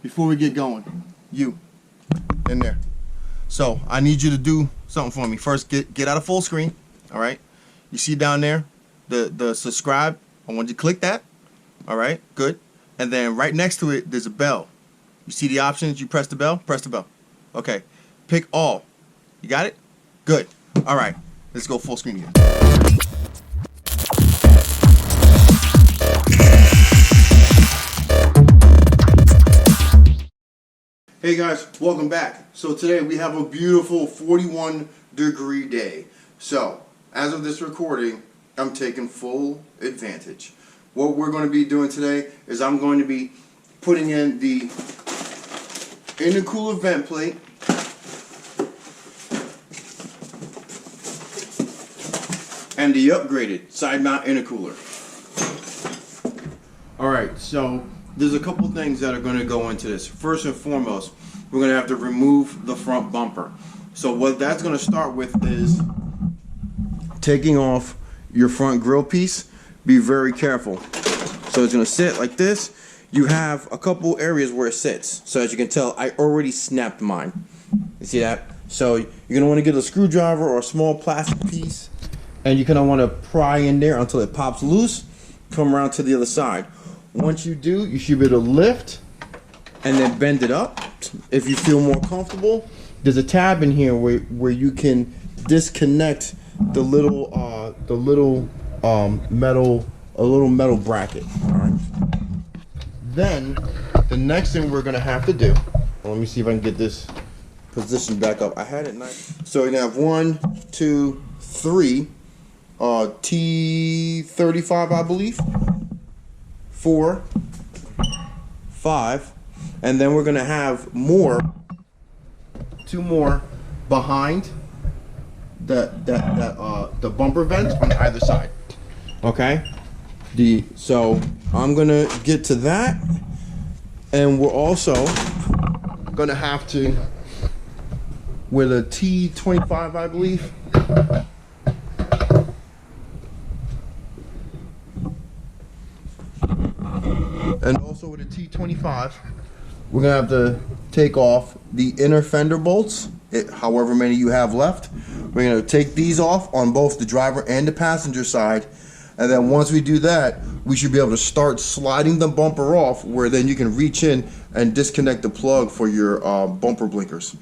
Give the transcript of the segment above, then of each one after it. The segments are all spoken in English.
before we get going, you in there. So I need you to do something for me. First, get out of full screen. All right. You see down there the subscribe. I want you to click that. All right. Good. And then right next to it, there's a bell. You see the options. You press the bell. Press the bell. Okay. Pick all. You got it? Good. All right. Let's go full screen again. Hey guys, welcome back. So today we have a beautiful 41-degree day. So as of this recording, I'm taking full advantage. What we're going to be doing today is I'm going to be putting in the intercooler vent plate and the upgraded side mount intercooler. Alright, so there's a couple things that are going to go into this. First and foremost, we're going to have to remove the front bumper. So what that's going to start with is taking off your front grill piece. Be very careful. So it's going to sit like this. You have a couple areas where it sits. So as you can tell, I already snapped mine. You see that? So you're going to want to get a screwdriver or a small plastic piece, and you're going to want to pry in there until it pops loose. Come around to the other side. Once you do, you should be able to lift and then bend it up. If you feel more comfortable, there's a tab in here where you can disconnect the little metal bracket. All right. Then the next thing we're gonna have to do. Let me see if I can get this position back up. I had it nice. So you're gonna have 1, 2, 3 T35, I believe. 4, 5, and then we're gonna have two more behind the bumper vents on either side. Okay. So I'm gonna get to that, and we're also gonna have to, with a T25, I believe. And also with a T25, we're gonna have to take off the inner fender bolts, however many you have left. We're gonna take these off on both the driver and the passenger side, and then once we do that, we should be able to start sliding the bumper off, where then you can reach in and disconnect the plug for your bumper blinkers.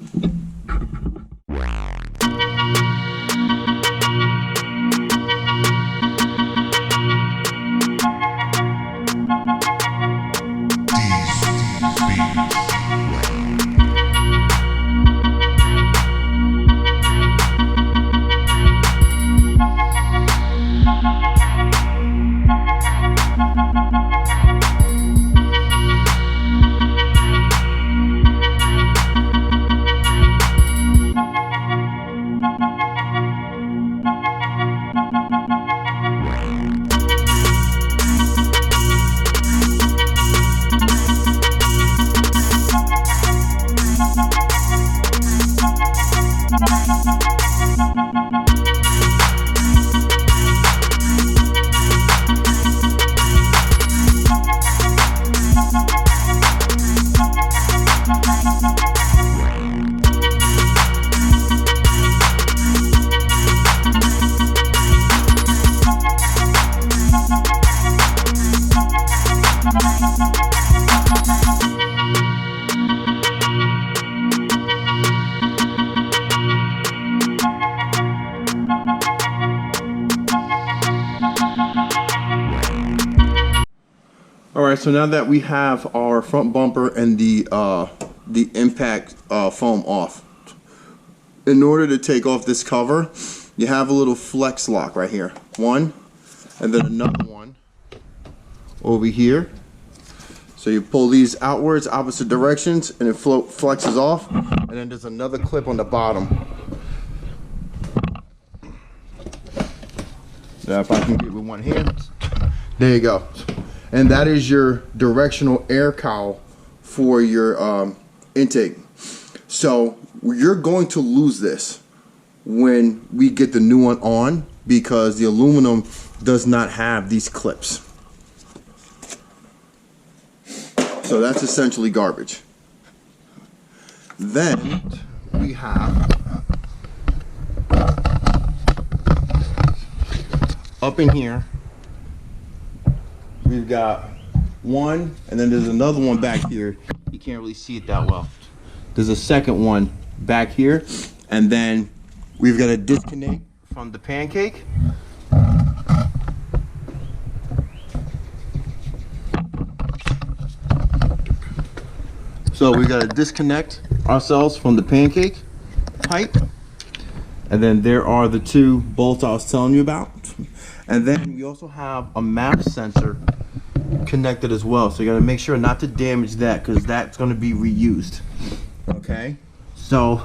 Alright, so now that we have our front bumper and the impact foam off, in order to take off this cover, you have a little flex lock right here. One, and then another one over here. So you pull these outwards, opposite directions, and it flexes off. And then there's another clip on the bottom. Now if I can get with one hand, there you go. And that is your directional air cowl for your intake. So you're going to lose this when we get the new one on, because the aluminum does not have these clips. So that's essentially garbage. Then we have up in here, we've got one, and then there's another one back here. You can't really see it that well. There's a second one back here, and then we've got a disconnect from the pancake. So we got to disconnect ourselves from the pancake pipe, and then there are the two bolts I was telling you about, and then we also have a map sensor connected as well. So you got to make sure not to damage that, because that's going to be reused. Okay, so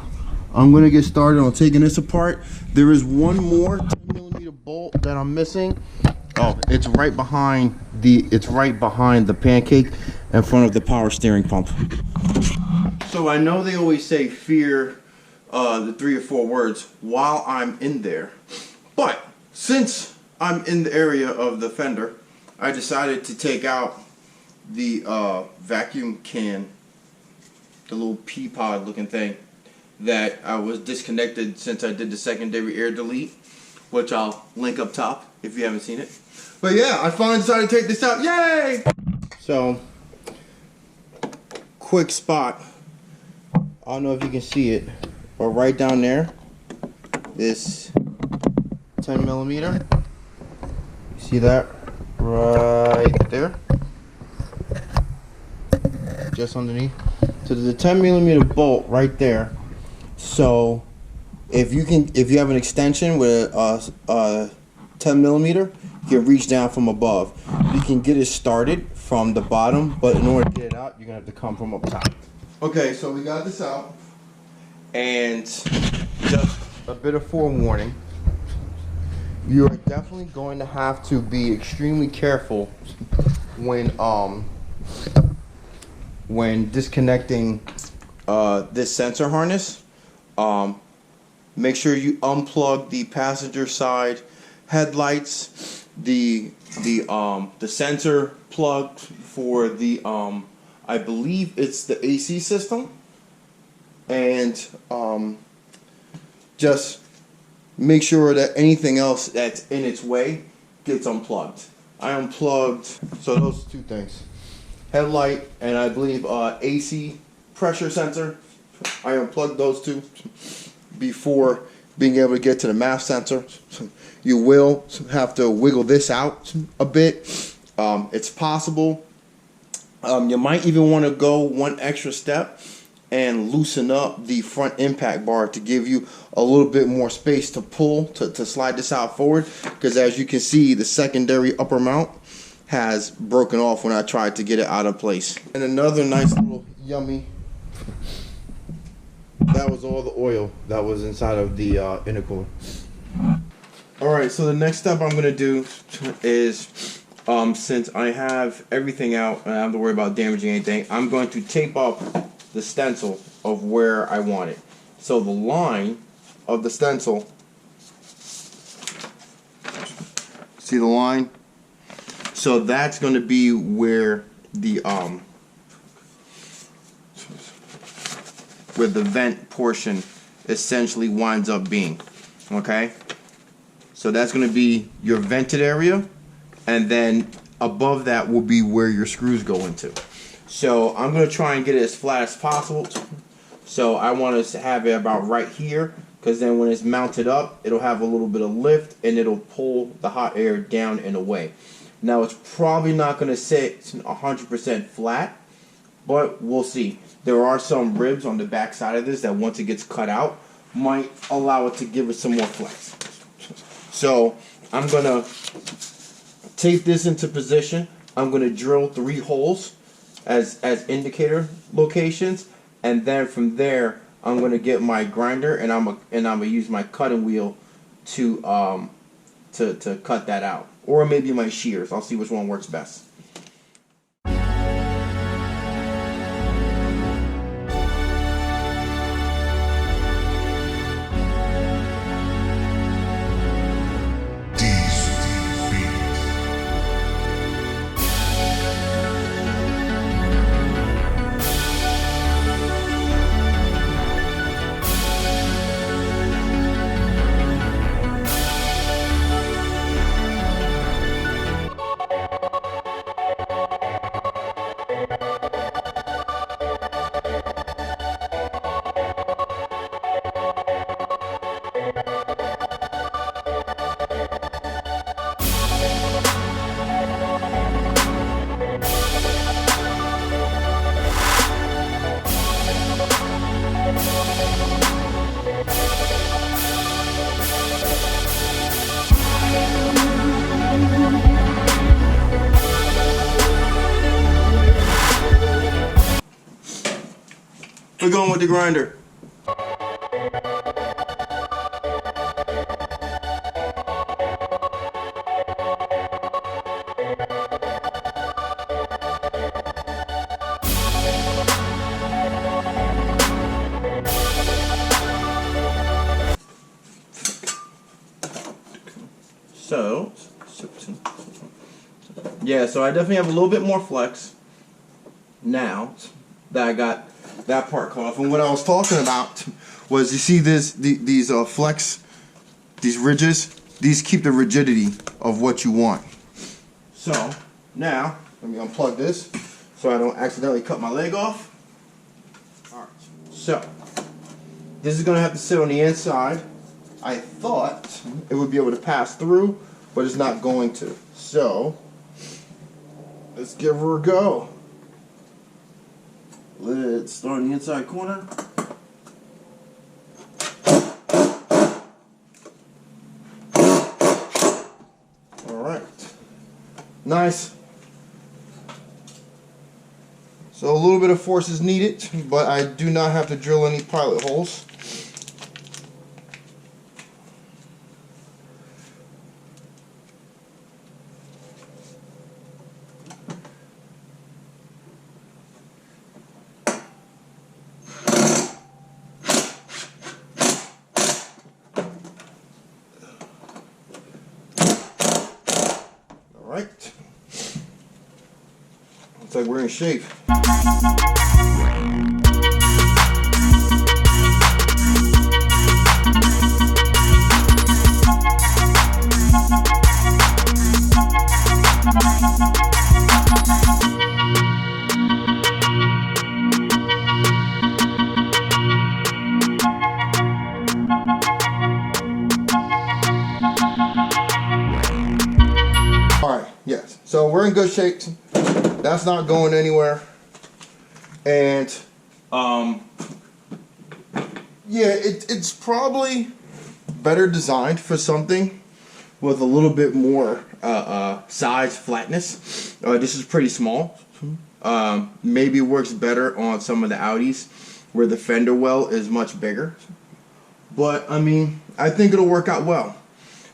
I'm going to get started on taking this apart. There is one more 10mm bolt that I'm missing. Oh, it's right behind the pancake in front of the power steering pump. So I know they always say fear the 3 or 4 words while I'm in there, but since I'm in the area of the fender, I decided to take out the vacuum can, the little pea pod looking thing that I was disconnected since I did the secondary air delete, which I'll link up top if you haven't seen it. But yeah, I finally decided to take this out. Yay! So, quick spot. I don't know if you can see it, but right down there, this 10mm. See that? Right there. Just underneath. So there's a 10mm bolt right there. So if you have an extension with a 10mm, you can reach down from above. You can get it started from the bottom, but in order to get it out, you're gonna have to come from up top. Okay, so we got this out, and just a bit of forewarning. You're definitely going to have to be extremely careful when disconnecting this sensor harness. Make sure you unplug the passenger side headlights, the sensor plug for the I believe it's the AC system, and just make sure that anything else that's in its way gets unplugged. I unplugged, so those 2 things, headlight and I believe AC pressure sensor. I unplugged those 2 before being able to get to the MAF sensor. You will have to wiggle this out a bit. It's possible. You might even want to go one extra step and loosen up the front impact bar to give you a little bit more space to pull, to slide this out forward, because as you can see, the secondary upper mount has broken off when I tried to get it out of place. And another nice little yummy, that was all the oil that was inside of the intercooler. Alright, so the next step I'm going to do is, since I have everything out and I don't have to worry about damaging anything, I'm going to tape up the stencil of where I want it. So the line of the stencil, see the line? So that's going to be where the vent portion essentially winds up being. Okay? So that's going to be your vented area, and then above that will be where your screws go into. So I'm going to try and get it as flat as possible. So I want to have it about right here, because then when it's mounted up, it'll have a little bit of lift and it'll pull the hot air down and away. Now it's probably not going to sit 100% flat, but we'll see. There are some ribs on the back side of this that once it gets cut out might allow it to give it some more flex. So I'm going to tape this into position. I'm going to drill 3 holes as indicator locations, and then from there I'm going to get my grinder and I'm going to use my cutting wheel to cut that out, or maybe my shears. I'll see which one works best. We're going with the grinder. So, yeah, so I definitely have a little bit more flex now that I got that part cut off. And what I was talking about was, you see these flex, these ridges, these keep the rigidity of what you want. So now, let me unplug this so I don't accidentally cut my leg off. Alright, so this is going to have to sit on the inside. I thought it would be able to pass through, but it's not going to. So let's give her a go. Let's start on the inside corner. Alright. Nice. So a little bit of force is needed, but I do not have to drill any pilot holes. Alright. Looks like we're in shape. Alright, yes. So we're in good shape. That's not going anywhere. And yeah, it's probably better designed for something with a little bit more size flatness. This is pretty small. Maybe works better on some of the Audis where the fender well is much bigger. But I mean, I think it'll work out well.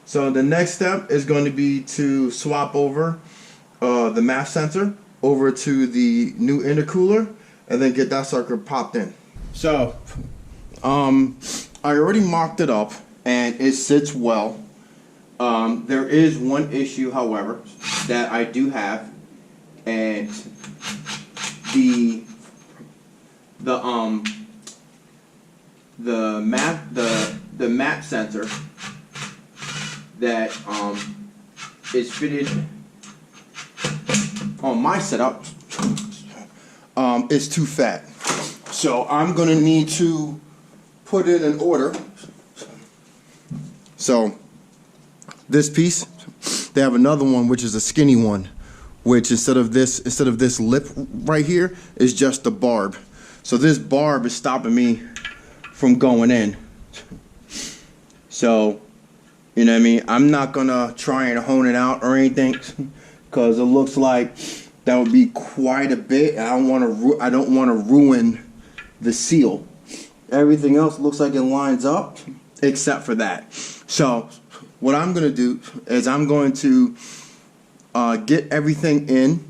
So the next step is going to be to swap over the MAP sensor over to the new intercooler and then get that sucker popped in. So I already mocked it up and it sits well. There is one issue, however, that I do have, and the MAP sensor that is fitted on my setup is too fat. So I'm gonna need to put in an order. So this piece, they have another one which is a skinny one, which instead of this lip right here is just a barb. So this barb is stopping me from going in. So, you know what I mean? I'm not gonna try and hone it out or anything, because it looks like that would be quite a bit. I don't want to ruin the seal. Everything else looks like it lines up except for that. So what I'm gonna do is I'm going to get everything in,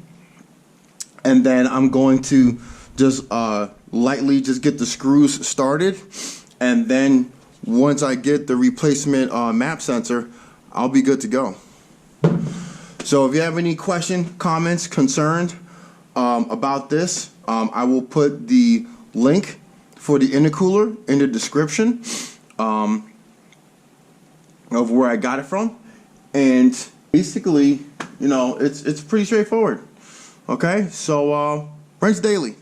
and then I'm going to just lightly just get the screws started, and then once I get the replacement MAP sensor, I'll be good to go. So if you have any questions, comments, concerns about this, I will put the link for the intercooler in the description of where I got it from. And basically, you know, it's pretty straightforward. Okay, so Wrench Daily.